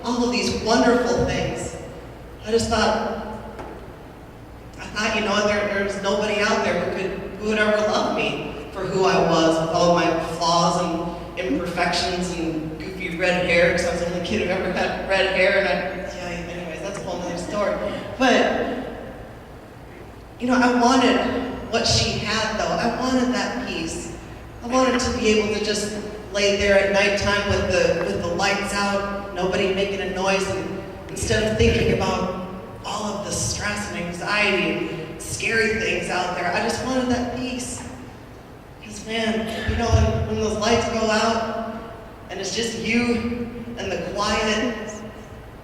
all of these wonderful things. I thought, you know, there's nobody out there who would ever love me for who I was, with all my flaws and imperfections and goofy red hair, because I was the only kid who ever had red hair, anyways, that's a whole nother story. But, you know, I wanted what she had, though. I wanted that peace. I wanted to be able to just lay there at nighttime with the lights out, nobody making a noise, and instead of thinking about all of the stress and anxiety and scary things out there, I just wanted that peace. Because, man, you know, when those lights go out and it's just you and the quiet,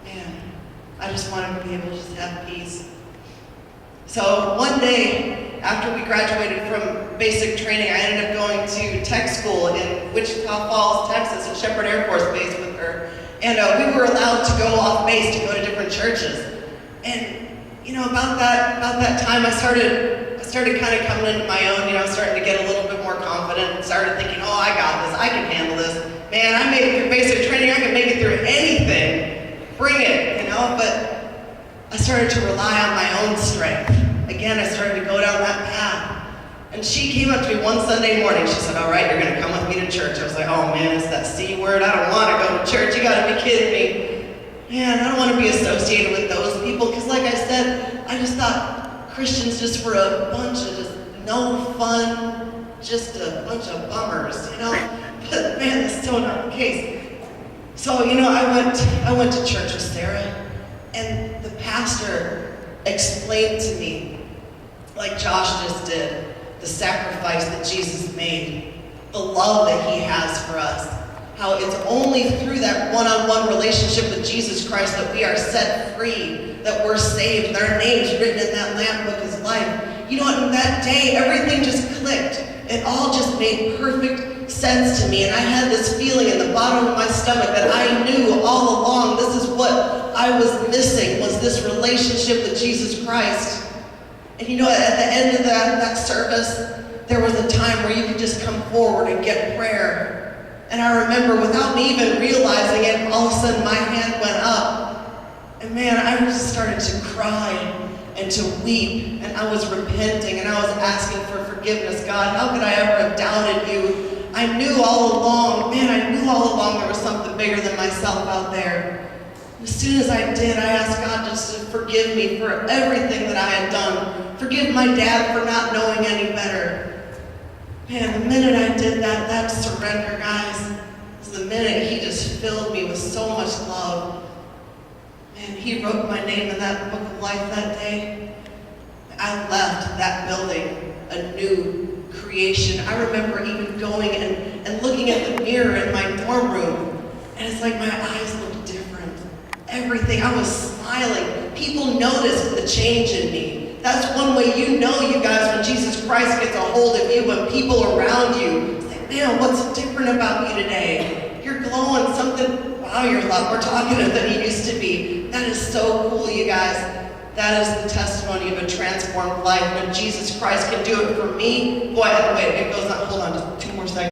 man, I just wanted to be able to just have peace. So one day, after we graduated from basic training, I ended up going to tech school in Wichita Falls, Texas, at Shepherd Air Force Base with her. And we were allowed to go off base to go to different churches. And, you know, about that time, I started kind of coming into my own, you know, starting to get a little bit more confident and started thinking, oh, I got this, I can handle this. Man, I made it through basic training, I can make it through anything. Bring it, you know, but I started to rely on my own strength. Again, I started to go down that path. And she came up to me one Sunday morning. She said, all right, you're going to come with me to church. I was like, oh man, it's that C word. I don't want to go to church. You got to be kidding me. Man, I don't want to be associated with those people. Because like I said, I just thought Christians just were a bunch of just no fun, just a bunch of bummers, you know? But man, that's so not the case. So, you know, I went to church with Sarah. And the pastor explained to me, like Josh just did, the sacrifice that Jesus made, the love that he has for us, how it's only through that one-on-one relationship with Jesus Christ that we are set free, that we're saved, and our names written in that Lamb Book of Life. You know what, in that day, everything just clicked. It all just made perfect sense to me, and I had this feeling in the bottom of my stomach that I knew all along this is what I was missing, was this relationship with Jesus Christ. And you know, at the end of that service, there was a time where you could just come forward and get prayer. And I remember, without me even realizing it, all of a sudden my hand went up. And man, I just started to cry and to weep. And I was repenting and I was asking for forgiveness. God, how could I ever have doubted you? I knew all along there was something bigger than myself out there. As soon as I did, I asked God just to forgive me for everything that I had done. Forgive my dad for not knowing any better. Man, the minute I did that surrender, guys, was the minute he just filled me with so much love. Man, he wrote my name in that book of life that day. I left that building a new creation. I remember even going and looking at the mirror in my dorm room, and it's like my eyes looked different. Everything, I was smiling. People noticed the change in me. That's one way you know, you guys, when Jesus Christ gets a hold of you, when people around you say, man, what's different about you today? You're glowing something, wow, you're a lot more talkative than you used to be. That is so cool, you guys. That is the testimony of a transformed life. When Jesus Christ can do it for me, boy, wait, it goes on, hold on, just